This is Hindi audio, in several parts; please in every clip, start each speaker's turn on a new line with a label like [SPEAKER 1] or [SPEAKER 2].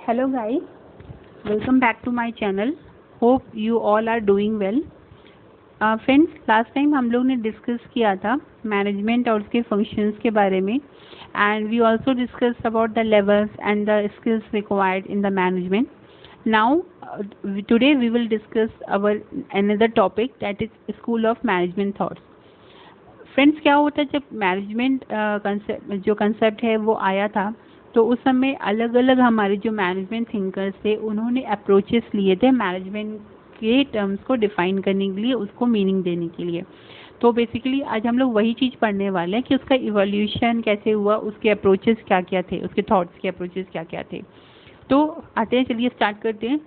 [SPEAKER 1] Hello guys, welcome back to my channel. Hope you all are doing well. Friends, last time हम लोग ने डिस्कस किया था मैनेजमेंट और उसके फंक्शंस के बारे में, and we also discuss about the levels and the skills required in the management. Now today we will discuss our another topic, that is school of management thoughts. Friends, क्या होता है, जब मैनेजमेंट जो कंसेप्ट है वो आया था, तो उस समय अलग अलग हमारे जो मैनेजमेंट थिंकर्स थे उन्होंने अप्रोचेस लिए थे मैनेजमेंट के टर्म्स को डिफाइन करने के लिए, उसको मीनिंग देने के लिए. तो बेसिकली आज हम लोग वही चीज़ पढ़ने वाले हैं कि उसका इवोल्यूशन कैसे हुआ, उसके अप्रोचेस क्या क्या थे, उसके थॉट्स के अप्रोचेस क्या क्या थे. तो आते हैं, चलिए स्टार्ट करते हैं.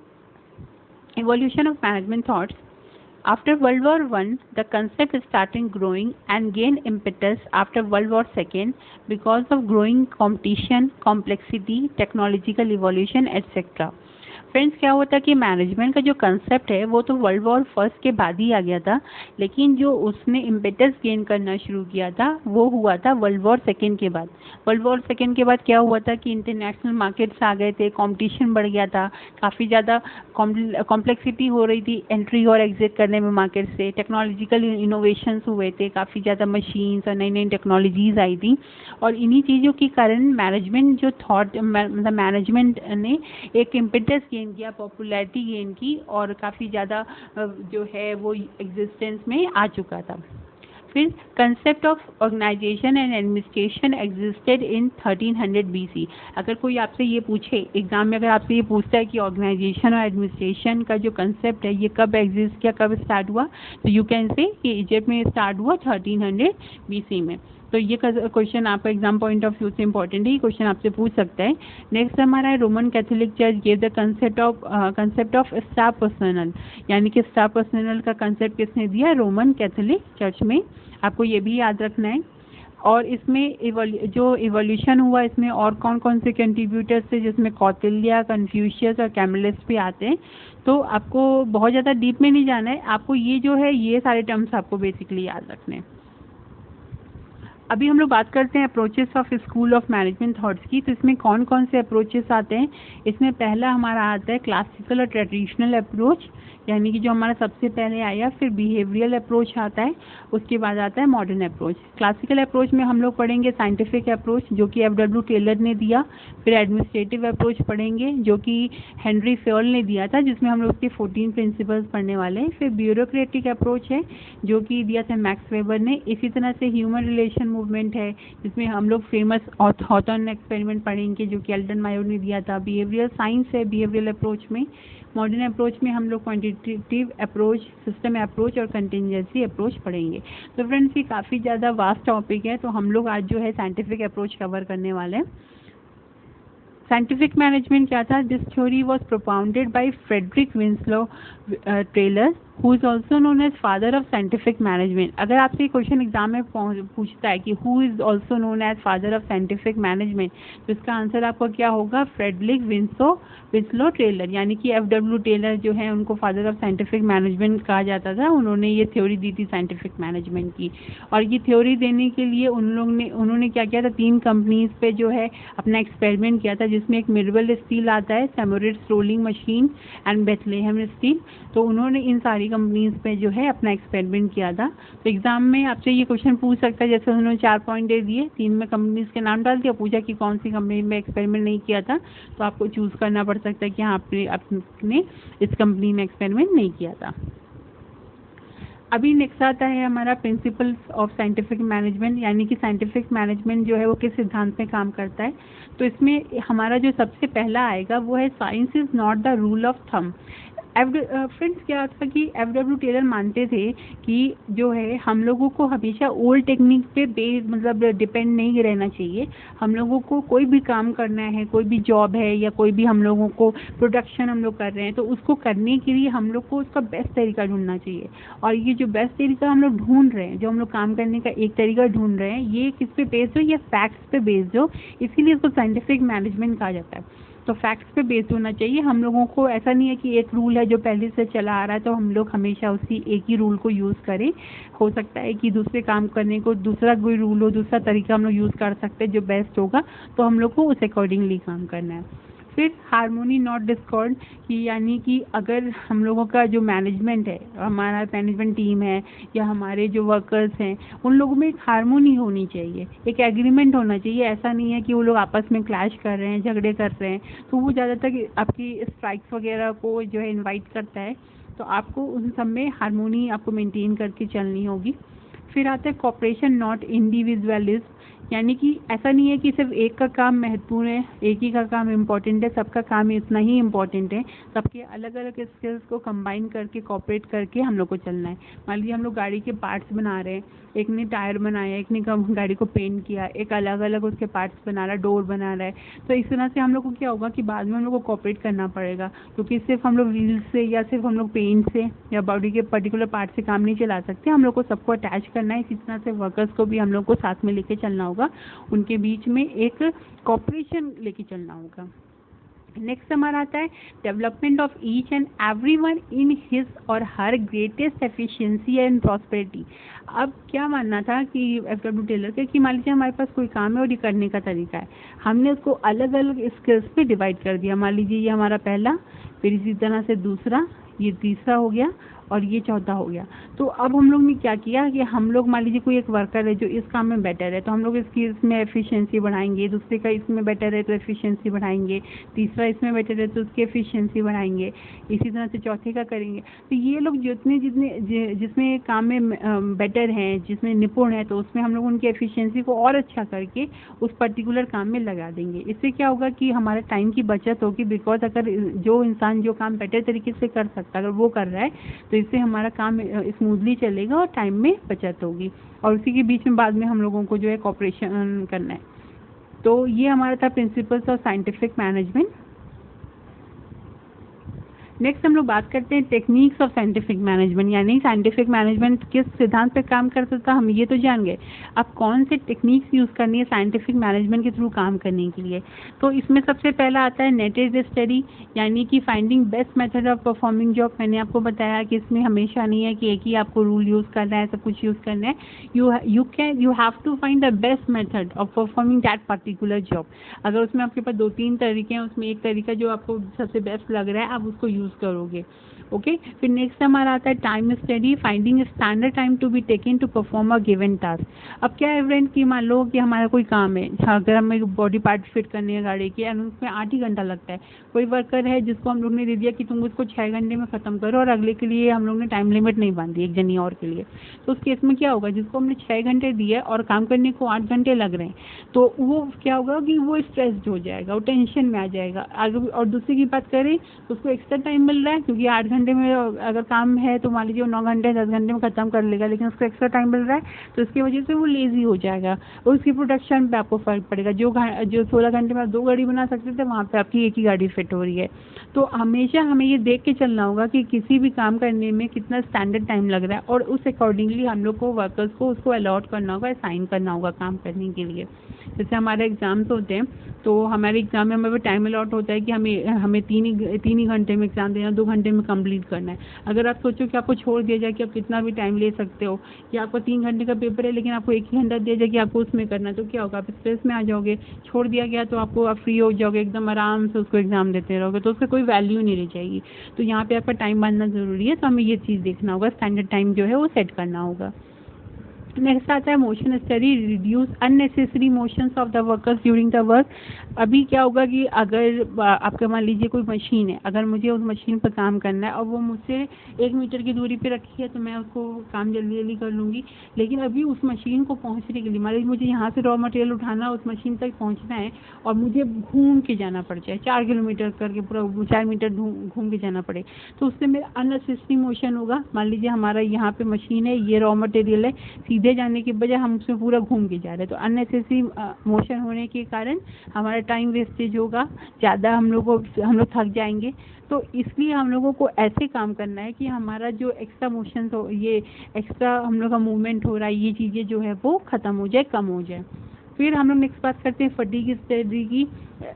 [SPEAKER 1] Evolution of management thoughts. After World War I, the concept started growing and gained impetus after World War II because of growing competition, complexity, technological evolution, etc. Friends, क्या होता है कि मैनेजमेंट का जो कंसेप्ट है वो तो वर्ल्ड वॉर फर्स्ट के बाद ही आ गया था, लेकिन जो उसने इम्पेटस गेन करना शुरू किया था वो हुआ था वर्ल्ड वॉर सेकेंड के बाद. वर्ल्ड वॉर सेकेंड के बाद क्या हुआ था कि इंटरनेशनल मार्केट्स आ गए थे, कंपटीशन बढ़ गया था, काफ़ी ज़्यादा कॉम्प्लेक्सिटी हो रही थी एंट्री और एग्जिट करने में मार्केट से. टेक्नोलॉजिकल इनोवेशंस हुए थे, काफ़ी ज़्यादा मशीन्स और नई नई टेक्नोलॉजीज आई थी, और इन्हीं चीज़ों के कारण मैनेजमेंट जो थॉट, मतलब मैनेजमेंट ने एक इम्पेटस गेन किया, पॉपुलैरिटी गेन की, और काफ़ी ज़्यादा जो है वो एग्जिस्टेंस में आ चुका था. फिर concept of organisation and administration existed in 1300 BC. अगर कोई आपसे ये पूछे एग्जाम में, अगर आपसे ये पूछता है कि ऑर्गेनाइजेशन और एडमिनिस्ट्रेशन का जो कंसेप्ट है ये कब एग्जिस्ट किया, कब स्टार्ट हुआ, तो यू कैन से कि इजिप्ट में स्टार्ट हुआ 1300 BC में. तो ये क्वेश्चन आपका एग्जाम पॉइंट ऑफ व्यू से इंपॉर्टेंट है, ये क्वेश्चन आपसे पूछ सकता है. नेक्स्ट हमारा है Roman Catholic church gave the concept of staff personal. यानी कि स्टाफ पर्सनल का कंसेप्ट किसने दिया? रोमन कैथोलिक चर्च में. आपको ये भी याद रखना है. और इसमें जो इवोल्यूशन हुआ, इसमें और कौन कौन से कंट्रीब्यूटर्स थे, जिसमें कौटिल्य, कन्फ्यूशियस और कैमिलस भी आते हैं. तो आपको बहुत ज़्यादा डीप में नहीं जाना है, आपको ये जो है ये सारे टर्म्स आपको बेसिकली याद रखने हैं. अभी हम लोग बात करते हैं approaches of school of management thoughts की. तो इसमें कौन कौन से अप्रोचेस आते हैं? इसमें पहला हमारा आता है क्लासिकल और ट्रेडिशनल अप्रोच, यानी कि जो हमारा सबसे पहले आया. फिर बिहेवियरल अप्रोच आता है, उसके बाद आता है मॉडर्न अप्रोच. क्लासिकल अप्रोच में हम लोग पढ़ेंगे साइंटिफिक अप्रोच, जो कि FW टेलर ने दिया. फिर एडमिनिस्ट्रेटिव अप्रोच पढ़ेंगे, जो कि हेनरी फ्योल ने दिया था, जिसमें हम लोग उसके 14 प्रिंसिपल्स पढ़ने वाले हैं. फिर ब्यूरोक्रेटिक अप्रोच है, जो कि दिया था मैक्स वेबर ने. इसी तरह से ह्यूमन रिलेशन मूवमेंट है, जिसमें हम लोग फेमस हॉथॉर्न एक्सपेरिमेंट पढ़ेंगे, जो कि एल्टन मायोर ने दिया था. बिहेवियरल साइंस है बिहेवियरल अप्रोच में. मॉडर्न अप्रोच में हम लोग क्वांटिटेटिव अप्रोच, सिस्टम अप्रोच और कंटिजेंसी अप्रोच पढ़ेंगे. तो फ्रेंड्स, ये काफ़ी ज़्यादा वास्ट टॉपिक है, तो हम लोग आज जो है साइंटिफिक अप्रोच कवर करने वाले हैं. साइंटिफिक मैनेजमेंट क्या था? This theory was propounded by Frederick Winslow Taylor, who is also known as father of scientific management. अगर आपसे क्वेश्चन एग्जाम में पूछता है कि who is also known as father of scientific management, तो इसका आंसर आपका क्या होगा? Frederick Winslow Taylor. यानी कि FW टेलर जो है उनको फादर ऑफ साइंटिफिक मैनेजमेंट कहा जाता था. उन्होंने ये थ्योरी दी थी साइंटिफिक मैनेजमेंट की, और ये थ्योरी देने के लिए उन्होंने क्या किया था? 3 कंपनीज पे जो है अपना एक्सपेरिमेंट किया था, जिसमें एक मिडवेल स्टील आता है, Simonds rolling machine and Bethlehem steel. तो उन्होंने इन सारी कंपनीज पे जो है अपना एक्सपेरिमेंट किया था. तो एग्जाम में आपसे ये क्वेश्चन पूछ सकता है, जैसे उन्होंने 4 पॉइंट दे दिए, 3 में कंपनीज के नाम डाल दिया, पूछा कि कौन सी कंपनी में एक्सपेरिमेंट नहीं किया था, तो आपको चूज करना पड़ सकता है कि हाँ आपने इस कंपनी में एक्सपेरिमेंट नहीं किया था. अभी नेक्स्ट आता है हमारा प्रिंसिपल्स ऑफ साइंटिफिक मैनेजमेंट, यानी कि साइंटिफिक मैनेजमेंट जो है वो किस सिद्धांत पे काम करता है. तो इसमें हमारा जो सबसे पहला आएगा वो है science is not the rule of thumb. Friends, क्या था कि FW टेलर मानते थे कि जो है हम लोगों को हमेशा ओल्ड टेक्निक पे मतलब डिपेंड नहीं रहना चाहिए. हम लोगों को कोई भी काम करना है, कोई भी जॉब है या कोई भी हम लोगों को प्रोडक्शन हम लोग कर रहे हैं, तो उसको करने के लिए हम लोग को उसका बेस्ट तरीका ढूंढना चाहिए. और ये जो बेस्ट तरीका हम लोग ढूंढ रहे हैं, जो हम लोग काम करने का एक तरीका ढूंढ रहे हैं, ये किस पे बेस्ड हो? ये फैक्ट्स पे बेस्ड हो. इसीलिए इसको साइंटिफिक मैनेजमेंट कहा जाता है. तो फैक्ट्स पे बेस्ड होना चाहिए. हम लोगों को ऐसा नहीं है कि एक रूल है जो पहले से चला आ रहा है तो हम लोग हमेशा उसी एक ही रूल को यूज़ करें. हो सकता है कि दूसरे काम करने को दूसरा कोई रूल हो, दूसरा तरीका हम लोग यूज़ कर सकते हैं जो बेस्ट होगा, तो हम लोग को उस अकॉर्डिंगली काम करना है. फिर हार्मोनी नॉट डिस्कॉर्ड, कि यानी कि अगर हम लोगों का जो मैनेजमेंट है, हमारा मैनेजमेंट टीम है या हमारे जो वर्कर्स हैं, उन लोगों में एक हार्मोनी होनी चाहिए, एक एग्रीमेंट होना चाहिए। ऐसा नहीं है कि वो लोग आपस में क्लैश कर रहे हैं, झगड़े कर रहे हैं, तो वो ज़्यादातर आपकी स्ट्राइक्स वगैरह को जो है इनवाइट करता है। तो आपको उन सब में हार्मोनी आपको मेंटेन करके चलनी होगी। फिर आता है कॉपरेशन नॉट इंडिविजुअलिज्म, यानी कि ऐसा नहीं है कि सिर्फ एक का काम महत्वपूर्ण है, एक ही का काम इम्पोर्टेंट है, सबका काम इतना ही इम्पोर्टेंट है। सबके अलग अलग स्किल्स को कंबाइन करके कोऑपरेट करके हम लोग को चलना है। मान लीजिए हम लोग गाड़ी के पार्ट्स बना रहे हैं, एक ने टायर बनाया, एक ने गाड़ी को पेंट किया, एक अलग अलग उसके पार्ट्स बना रहा है, डोर बना रहा है। तो इस तरह से हम लोग को क्या होगा कि बाद में हम लोग को कोऑपरेट करना पड़ेगा, क्योंकि सिर्फ हम लोग व्हील से या सिर्फ हम लोग पेंट से या बॉडी के पर्टिकुलर पार्ट से काम नहीं चला सकते। हम लोग को सबको अटैच करना है। इसी तरह से वर्कर्स को भी हम लोग को साथ में लेके चलना होगा, उनके बीच में एक कोऑपरेशन लेके चलना होगा। नेक्स्ट हमारा आता है development of each and everyone in his और हर ग्रेटेस्ट एफिशिएंसी एंड प्रॉस्पेरिटी। अब क्या मानना था कि एफ.डब्ल्यू. टेलर के कि मान लीजिए हमारे पास कोई काम है और ये करने का तरीका है, हमने उसको अलग अलग स्किल्स पे डिवाइड कर दिया। मान लीजिए ये हमारा पहला, फिर इसी तरह से दूसरा, ये तीसरा हो गया और ये चौथा हो गया। तो अब हम लोग ने क्या किया कि हम लोग मान लीजिए कोई एक वर्कर है जो इस काम में बेटर है, तो हम लोग इसकी इसमें एफिशिएंसी बढ़ाएंगे, दूसरे का इसमें बेटर है तो एफिशिएंसी बढ़ाएंगे, तीसरा इसमें बेटर है तो उसकी एफिशिएंसी बढ़ाएंगे, इसी तरह से चौथे का करेंगे। तो ये लोग जितने जितने जिसमें काम में बेटर हैं, जिसमें निपुण है, तो उसमें हम लोग उनकी एफिशिएंसी को और अच्छा करके उस पर्टिकुलर काम में लगा देंगे। इससे क्या होगा कि हमारे टाइम की बचत होगी, बिकॉज अगर जो इंसान जो काम बेटर तरीके से कर सकता है अगर वो कर रहा है, तो इससे हमारा काम स्मूथली चलेगा और टाइम में बचत होगी। और उसी के बीच में बाद में हम लोगों को जो है कोऑपरेशन करना है। तो ये हमारा था principles of scientific management. Next हम लोग बात करते हैं टेक्निक्स ऑफ साइंटिफिक मैनेजमेंट, यानी साइंटिफिक मैनेजमेंट किस सिद्धांत पे काम करता था, हम ये तो जान गए। अब कौन से टेक्निक्स यूज़ करनी है साइंटिफिक मैनेजमेंट के थ्रू काम करने के लिए। तो इसमें सबसे पहला आता है नेटेड स्टडी, यानी कि finding best method of performing job. मैंने आपको बताया कि इसमें हमेशा नहीं है कि एक ही आपको रूल यूज़ करना है, सब कुछ यूज़ करना है। You have to find the best method of performing that particular job. अगर उसमें आपके पास 2-3 तरीके हैं, उसमें एक तरीका जो आपको सबसे बेस्ट लग रहा है, आप उसको यूज़ करोगे। ओके, फिर नेक्स्ट हमारा आता है time study, finding standard time to be taken to perform a given task. अब क्या है फ्रेंड कि मान लो कि हमारा कोई काम है, अगर हमें बॉडी पार्ट फिट करने है गाड़ी के, और उसमें 8 ही घंटा लगता है। कोई वर्कर है जिसको हम लोग ने दे दिया कि तुम उसको 6 घंटे में ख़त्म करो, और अगले के लिए हम लोग ने टाइम लिमिट नहीं बांधी एक जनी और के लिए। तो उस केस में क्या होगा, जिसको हमने 6 घंटे दिए और काम करने को 8 घंटे लग रहे हैं, तो वो क्या होगा कि वो स्ट्रेस्ड हो जाएगा, वो टेंशन में आ जाएगा। और दूसरी की बात करें तो उसको एक्स्ट्रा टाइम मिल रहा है, क्योंकि 8 घंटे में अगर काम है तो मान लीजिए वो 9 घंटे 10 घंटे में ख़त्म कर लेगा, लेकिन उसको एक्स्ट्रा टाइम मिल रहा है, तो इसकी वजह से वो लेज़ी हो जाएगा और उसकी प्रोडक्शन पे आपको फ़र्क पड़ेगा। जो 16 घंटे में आप 2 गाड़ी बना सकते थे, वहाँ पे आपकी एक ही गाड़ी फिट हो रही है। तो हमेशा हमें ये देख के चलना होगा कि किसी भी काम करने में कितना स्टैंडर्ड टाइम लग रहा है, और उस अकॉर्डिंगली हम लोग को वर्कर्स को उसको अलॉट करना होगा, असाइन करना होगा काम करने के लिए। जैसे हमारे एग्ज़ाम्स होते हैं, तो हमारे एग्ज़ाम में हमें टाइम अलॉट होता है कि हमें 3 ही घंटे में एग्ज़ाम देना, 2 घंटे में कंप्लीट करना है। अगर आप सोचो कि आपको छोड़ दिया जाए कि आप कितना भी टाइम ले सकते हो, या आपको 3 घंटे का पेपर है लेकिन आपको 1 ही घंटा दिया जाए कि आपको उसमें करना है, तो क्या होगा, आप स्ट्रेस में आ जाओगे। छोड़ दिया गया तो आपको आप फ्री हो जाओगे, एकदम आराम से उसको एग्ज़ाम देते रहोगे, तो उसका कोई वैल्यू नहीं रह जाएगी। तो यहाँ पे आपका टाइम बांधना ज़रूरी है, तो हमें ये चीज़ देखना होगा, स्टैंडर्ड टाइम जो है वो सेट करना होगा। नेक्स्ट आता है motion study, reduce unnecessary motions of the workers during the work. अभी क्या होगा कि अगर आपका मान लीजिए कोई मशीन है, अगर मुझे उस मशीन पर काम करना है और वो मुझसे 1 मीटर की दूरी पे रखी है, तो मैं उसको काम जल्दी जल्दी कर लूँगी। लेकिन अभी उस मशीन को पहुँचने के लिए मान लीजिए मुझे यहाँ से रॉ मटेरियल उठाना, उस मशीन तक पहुँचना है, और मुझे घूम के जाना पड़ जाए, 4 किलोमीटर करके पूरा 4 मीटर घूम के जाना पड़े, तो उससे मेरा अननेसेसरी मोशन होगा। मान लीजिए हमारा यहाँ पे मशीन है, ये रॉ मटेरियल है, सीधे जाने के बजाय हम उसमें पूरा घूम के जा रहे हैं, तो अननेसेसरी मोशन होने के कारण हमारा टाइम वेस्टेज होगा, ज़्यादा हम लोग थक जाएंगे। तो इसलिए हम लोगों को ऐसे काम करना है कि हमारा जो एक्स्ट्रा मोशन हो, ये एक्स्ट्रा हम लोग का मूवमेंट हो रहा है, ये चीज़ें जो है वो ख़त्म हो जाए, कम हो जाए। फिर हम लोग नेक्स्ट बात करते हैं फटीग स्टडी की।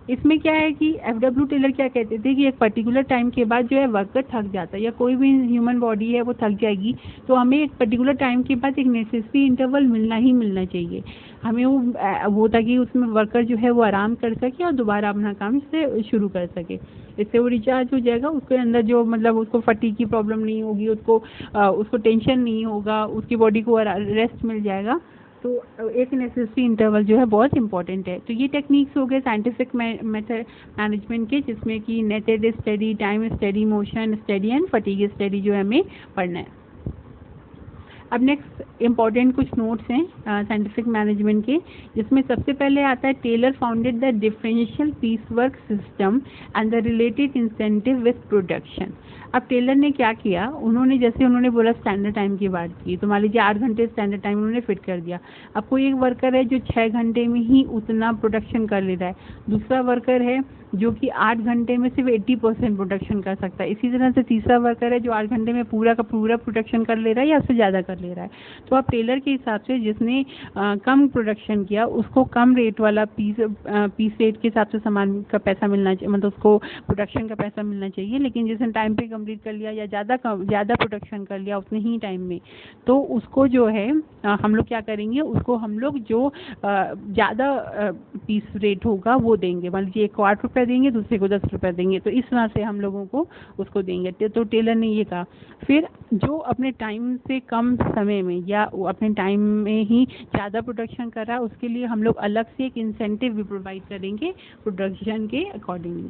[SPEAKER 1] इसमें क्या है कि एफडब्ल्यू टेलर क्या कहते थे कि एक पर्टिकुलर टाइम के बाद जो है वर्कर थक जाता है, या कोई भी ह्यूमन बॉडी है वो थक जाएगी, तो हमें एक पर्टिकुलर टाइम के बाद एक नेसेसरी इंटरवल मिलना ही मिलना चाहिए हमें, वो ताकि उसमें वर्कर जो है वो आराम कर सके और दोबारा अपना काम से शुरू कर सके। इससे वो रिचार्ज हो जाएगा, उसके अंदर जो मतलब उसको फटीग की प्रॉब्लम नहीं होगी, उसको टेंशन नहीं होगा, उसकी बॉडी को रेस्ट मिल जाएगा। तो एक नेसेसरी इंटरवल जो है बहुत इंपॉर्टेंट है। तो ये टेक्निक्स हो गए साइंटिफिक मेथड मैनेजमेंट के, जिसमें कि नेटेड study, time study, motion study and fatigue study जो है हमें पढ़ना है। अब नेक्स्ट इम्पॉर्टेंट कुछ नोट्स हैं साइंटिफिक मैनेजमेंट के, जिसमें सबसे पहले आता है Taylor founded the differential piece work system and the related incentive with production. अब टेलर ने क्या किया, उन्होंने बोला स्टैंडर्ड टाइम की बात की, तो मान लीजिए 8 घंटे स्टैंडर्ड टाइम उन्होंने फिट कर दिया। अब कोई एक वर्कर है जो 6 घंटे में ही उतना प्रोडक्शन कर ले रहा है, दूसरा वर्कर है जो कि 8 घंटे में सिर्फ 80% प्रोडक्शन कर सकता है, इसी तरह से तीसरा वर्कर है जो 8 घंटे में पूरा का पूरा प्रोडक्शन कर ले रहा है या उससे ज़्यादा कर ले रहा है। तो आप टेलर के हिसाब से जिसने कम प्रोडक्शन किया उसको कम रेट वाला पीस रेट के हिसाब से सामान का पैसा मिलना चाहिए, मतलब उसको प्रोडक्शन का पैसा मिलना चाहिए। लेकिन जिसने टाइम पे कंप्लीट कर लिया या ज़्यादा प्रोडक्शन कर लिया उतने ही टाइम में, तो उसको जो है हम लोग क्या करेंगे, उसको हम लोग जो ज़्यादा पीस रेट होगा वो देंगे। मान लीजिए एक को 8 रुपये देंगे, दूसरे को 10 रुपये देंगे, तो इस तरह से हम लोगों को उसको देंगे। तो टेलर ने ये कहा। फिर जो अपने टाइम से कम समय में या अपने टाइम में ही ज़्यादा प्रोडक्शन कर रहा है उसके लिए हम लोग अलग से एक इंसेंटिव भी प्रोवाइड करेंगे प्रोडक्शन के अकॉर्डिंगली।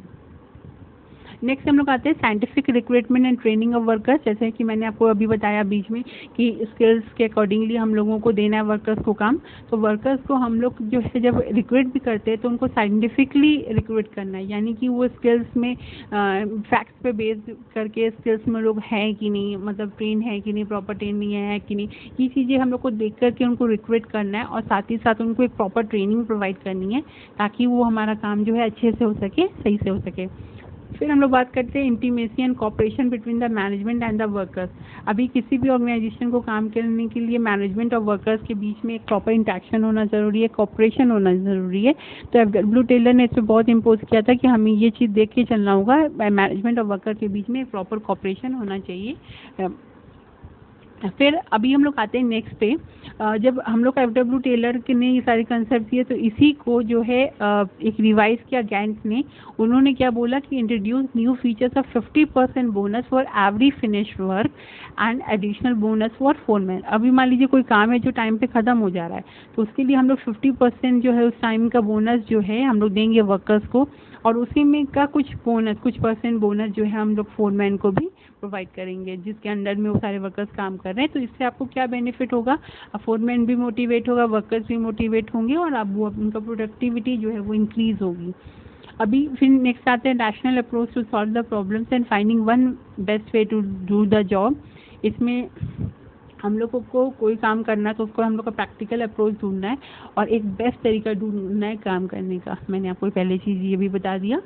[SPEAKER 1] नेक्स्ट हम लोग आते हैं scientific recruitment and training of workers. जैसे कि मैंने आपको अभी बताया बीच में कि स्किल्स के अकॉर्डिंगली हम लोगों को देना है वर्कर्स को काम। तो वर्कर्स को हम लोग जो है जब रिक्रूट भी करते हैं तो उनको साइंटिफिकली रिक्रूट करना है, यानी कि वो स्किल्स में फैक्ट्स पे बेस करके स्किल्स में लोग हैं कि नहीं, मतलब ट्रेन है कि नहीं, प्रॉपर ट्रेनिंग है कि नहीं, ये चीज़ें हम लोग को देख करके उनको रिक्रूट करना है, और साथ ही साथ उनको एक प्रॉपर ट्रेनिंग प्रोवाइड करनी है ताकि वो हमारा काम जो है अच्छे से हो सके, सही से हो सके। फिर हम लोग बात करते हैं intimacy and cooperation between the management and the workers. अभी किसी भी ऑर्गेनाइजेशन को काम करने के लिए मैनेजमेंट और वर्कर्स के बीच में एक प्रॉपर इंटरेक्शन होना ज़रूरी है, कॉपरेशन होना ज़रूरी है। तो एफडब्ल्यू टेलर ने इस पर बहुत इम्पोज किया था कि हमें ये चीज़ देख के चलना होगा, मैनेजमेंट और वर्कर के बीच में एक प्रॉपर कॉपरेशन होना चाहिए। फिर अभी हम लोग आते हैं नेक्स्ट पे, जब हम लोग एफडब्ल्यू टेलर ने ये सारे कंसेप्ट दिए तो इसी को जो है एक रिवाइज किया गैंट ने। उन्होंने क्या बोला कि introduce new features of 50% bonus for every finished work and additional bonus for foreman. अभी मान लीजिए कोई काम है जो टाइम पे ख़त्म हो जा रहा है, तो उसके लिए हम लोग 50% जो है उस टाइम का बोनस जो है हम लोग देंगे वर्कर्स को, और उसी में का कुछ परसेंट बोनस जो है हम लोग फोरमैन को भी प्रोवाइड करेंगे जिसके अंडर में वो सारे वर्कर्स काम कर रहे हैं। तो इससे आपको क्या बेनिफिट होगा, फोरमैन भी मोटिवेट होगा, वर्कर्स भी मोटिवेट होंगे, और अब वो उनका प्रोडक्टिविटी जो है वो इंक्रीज होगी। अभी फिर नेक्स्ट आते हैं rational approach to solve the problems and finding one best way to do the job. इसमें हम लोगों को कोई काम करना है तो उसको हम लोग का प्रैक्टिकल अप्रोच ढूंढना है और एक बेस्ट तरीका ढूंढना है काम करने का। मैंने आपको पहले चीज़ ये भी बता दिया।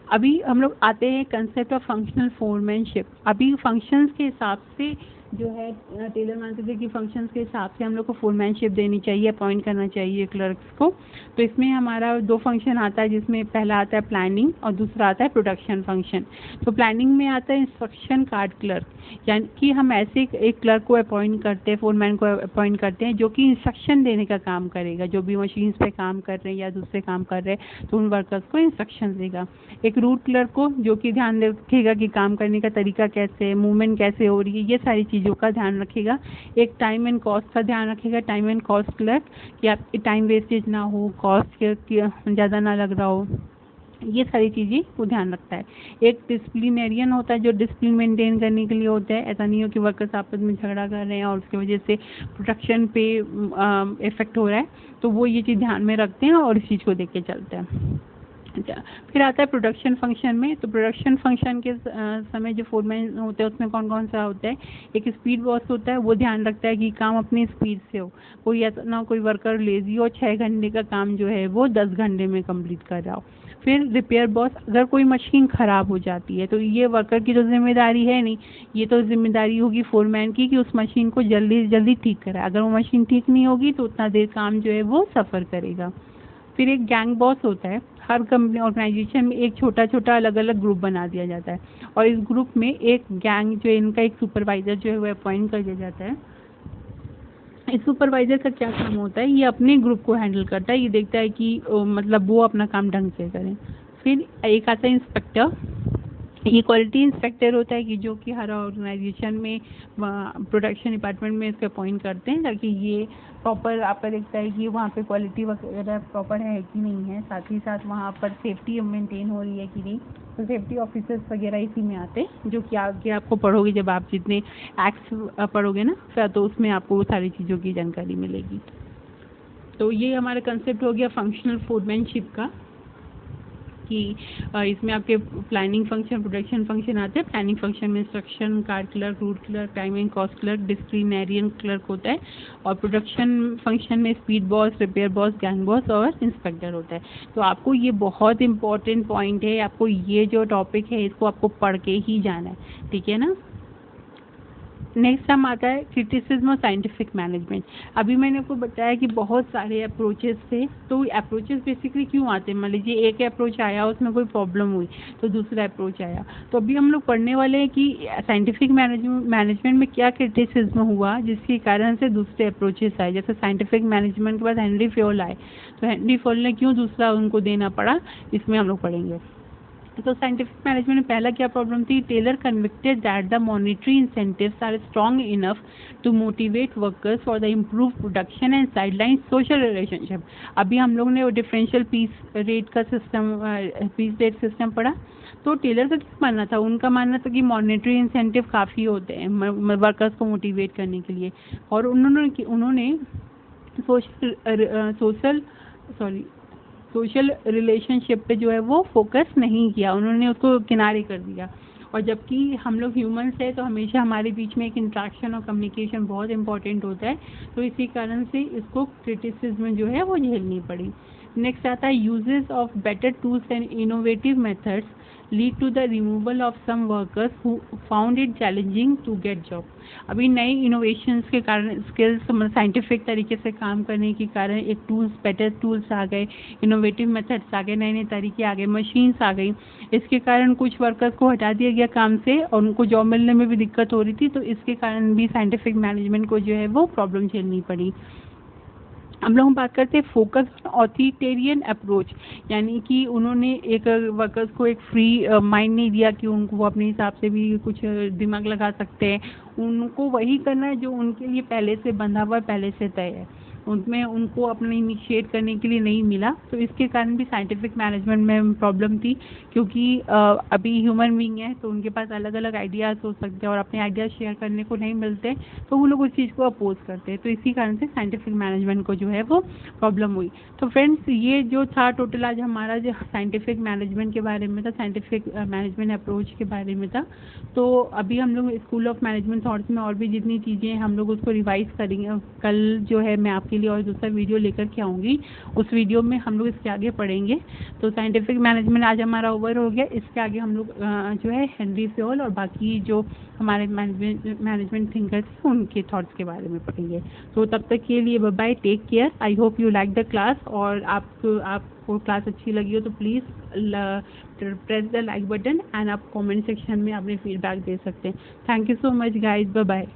[SPEAKER 1] अभी हम लोग आते हैं कंसेप्ट ऑफ फंक्शनल फोरमैनशिप। अभी फंक्शंस के हिसाब से जो है टेलर मानते थे कि फंक्शंस के हिसाब से हम लोग को फोरमैनशिप देनी चाहिए, अपॉइंट करना चाहिए क्लर्क्स को। तो इसमें हमारा 2 फंक्शन आता है, जिसमें पहला आता है प्लानिंग और दूसरा आता है प्रोडक्शन फंक्शन। तो प्लानिंग में आता है इंस्ट्रक्शन कार्ड क्लर्क, यानी कि हम ऐसे एक क्लर्क को अपॉइंट करते हैं, फोरमैन को अपॉइंट करते हैं जो कि इंस्ट्रक्शन देने का काम करेगा, जो भी मशीन्स पे काम कर रहे हैं या दूसरे काम कर रहे हैं तो उन वर्कर्स को इंस्ट्रक्शन देगा। एक रूट क्लर्क को जो कि ध्यान रखेगा कि काम करने का तरीका कैसे है, मूवमेंट कैसे हो रही है, ये सारी चीज़ों का ध्यान रखेगा। एक टाइम एंड कॉस्ट का ध्यान रखेगा, टाइम एंड कॉस्ट क्लर्क, कि आपकी टाइम वेस्टेज ना हो, कॉस्ट ज़्यादा ना लग रहा हो, ये सारी चीज़ें वो ध्यान रखता है। एक डिसिप्लिनेरियन होता है जो डिसिप्लिन मेंटेन करने के लिए होता है, ऐसा नहीं हो कि वर्कर्स आपस में झगड़ा कर रहे हैं और उसकी वजह से प्रोडक्शन पे इफेक्ट हो रहा है, तो वो ये चीज़ ध्यान में रखते हैं और इस चीज़ को देख के चलते हैं। फिर आता है प्रोडक्शन फंक्शन में। तो प्रोडक्शन फंक्शन के समय जो फोरमैन होते हैं उसमें कौन कौन सा होता है, एक स्पीड बॉस होता है, वो ध्यान रखता है कि काम अपनी स्पीड से हो, कोई ऐसा ना कोई वर्कर लेजी हो 6 घंटे का काम जो है वो 10 घंटे में कंप्लीट कर रहा हो। फिर रिपेयर बॉस, अगर कोई मशीन ख़राब हो जाती है तो ये वर्कर की तो जिम्मेदारी है नहीं, ये तो जिम्मेदारी होगी फोरमैन की कि उस मशीन को जल्दी से जल्दी ठीक कराए। अगर वो मशीन ठीक नहीं होगी तो उतना देर काम जो है वो सफ़र करेगा। फिर एक गैंग बॉस होता है। हर कंपनी ऑर्गेनाइजेशन में एक छोटा छोटा अलग अलग ग्रुप बना दिया जाता है और इस ग्रुप में एक गैंग जो है, इनका एक सुपरवाइज़र जो है वो अपॉइंट कर दिया जाता है। इस सुपरवाइज़र का क्या काम होता है, ये अपने ग्रुप को हैंडल करता है, ये देखता है कि मतलब वो अपना काम ढंग से करें। फिर एक आता है इंस्पेक्टर। ये क्वालिटी इंस्पेक्टर होता है कि जो कि हर ऑर्गेनाइजेशन में प्रोडक्शन डिपार्टमेंट में इसको अपॉइंट करते हैं, ताकि ये प्रॉपर आपका देखता है कि वहाँ पे क्वालिटी वगैरह प्रॉपर है कि नहीं है, साथ ही साथ वहाँ पर सेफ्टी मेंटेन हो रही है कि नहीं। तो सेफ्टी ऑफिसर्स वगैरह इसी में आते हैं, जो कि आगे आपको पढ़ोगे, जब आप जितने एक्ट्स पढ़ोगे ना तो उसमें आपको वो सारी चीज़ों की जानकारी मिलेगी। तो ये हमारा कंसेप्ट हो गया फंक्शनल फूडमैनशिप का, कि इसमें आपके प्लानिंग फंक्शन, प्रोडक्शन फंक्शन आते हैं। प्लानिंग फंक्शन में instruction, card clerk, route clerk, time and cost clerk, disciplinarian clerk होता है। और प्रोडक्शन फंक्शन में speed boss, repair boss, gang boss और इंस्पेक्टर होता है। तो आपको ये बहुत इंपॉर्टेंट पॉइंट है, आपको ये जो टॉपिक है इसको आपको पढ़ के ही जाना है, ठीक है ना। नेक्स्ट हम आता है क्रिटिसिज्म और साइंटिफिक मैनेजमेंट। अभी मैंने आपको बताया कि बहुत सारे अप्रोचेस थे, तो अप्रोचेस बेसिकली क्यों आते हैं, मान लीजिए एक अप्रोच आया, उसमें कोई प्रॉब्लम हुई तो दूसरा अप्रोच आया। तो अभी हम लोग पढ़ने वाले हैं कि साइंटिफिक मैनेजमेंट में क्या क्रिटिसिज्म हुआ जिसके कारण से दूसरे अप्रोचेस आए। जैसे साइंटिफिक मैनेजमेंट के बाद हेनरी फ्योल आए, तो हेनरी फ्योल ने क्यों दूसरा उनको देना पड़ा, इसमें हम लोग पढ़ेंगे। तो साइंटिफिक मैनेजमेंट में पहला क्या प्रॉब्लम थी, Taylor convicted that the monetary incentives are strong enough to motivate workers for the improve production and sideline social relationship. अभी हम लोग ने वो डिफरेंशियल पीस रेट का सिस्टम, पीस रेट सिस्टम पढ़ा। तो टेलर का क्या मानना था, उनका मानना था कि मॉनेटरी इंसेंटिव काफ़ी होते हैं वर्कर्स को मोटिवेट करने के लिए, और उन्होंने सोशल रिलेशनशिप पे जो है वो फोकस नहीं किया, उन्होंने उसको किनारे कर दिया। और जबकि हम लोग ह्यूमंस है तो हमेशा हमारे बीच में एक इंट्रैक्शन और कम्युनिकेशन बहुत इंपॉर्टेंट होता है, तो इसी कारण से इसको क्रिटिसिज्म जो है वो झेलनी पड़ी। नेक्स्ट आता है uses of better tools and innovative methods lead to the removal of some workers who found it challenging to get job. अभी नई इनोवेशंस के कारण, स्किल्स साइंटिफिक तरीके से काम करने के कारण एक टूल्स, बेटर टूल्स आ गए, इनोवेटिव मेथड्स आ गए, नए नए तरीके आ गए, मशीन्स आ गई। इसके कारण कुछ वर्कर्स को हटा दिया गया काम से और उनको जॉब मिलने में भी दिक्कत हो रही थी, तो इसके कारण भी साइंटिफिक मैनेजमेंट को जो है वो प्रॉब्लम झेलनी पड़ी। हम लोग बात करते हैं फोकस ऑथोरिटेरियन अप्रोच, यानी कि उन्होंने एक वर्कर्स को एक फ्री माइंड नहीं दिया कि उनको वो अपने हिसाब से भी कुछ दिमाग लगा सकते हैं। उनको वही करना है जो उनके लिए पहले से बंधा हुआ, पहले से तय है, उनमें उनको अपने इनिशिएट करने के लिए नहीं मिला। तो इसके कारण भी साइंटिफिक मैनेजमेंट में प्रॉब्लम थी, क्योंकि अभी ह्यूमन बीइंग है तो उनके पास अलग अलग आइडियाज़ हो सकते हैं और अपने आइडियाज़ शेयर करने को नहीं मिलते, तो वो लोग उस चीज़ को अपोज करते हैं। तो इसी कारण से साइंटिफिक मैनेजमेंट को जो है वो प्रॉब्लम हुई। तो फ्रेंड्स, ये जो था टोटल आज हमारा जो साइंटिफिक मैनेजमेंट के बारे में था, साइंटिफिक मैनेजमेंट अप्रोच के बारे में था। तो अभी हम लोग स्कूल ऑफ मैनेजमेंट थॉट्स में और भी जितनी चीज़ें हैं हम लोग उसको रिवाइज करेंगे। कल जो है मैं आपके लिए और दूसरा वीडियो लेकर के आऊँगी, उस वीडियो में हम लोग इसके आगे पढ़ेंगे। तो साइंटिफिक मैनेजमेंट आज हमारा ओवर हो गया, इसके आगे हम लोग जो है हेनरी फ्योल और बाकी जो हमारे मैनेजमेंट थिंकर्स हैं उनके थॉट्स के बारे में पढ़ेंगे। तो तब तक के लिए bye bye, take care. I hope you like the class, और आपको क्लास अच्छी लगी हो तो please press the like button and आप कमेंट सेक्शन में अपने फीडबैक दे सकते हैं। Thank you so much guys, bye bye.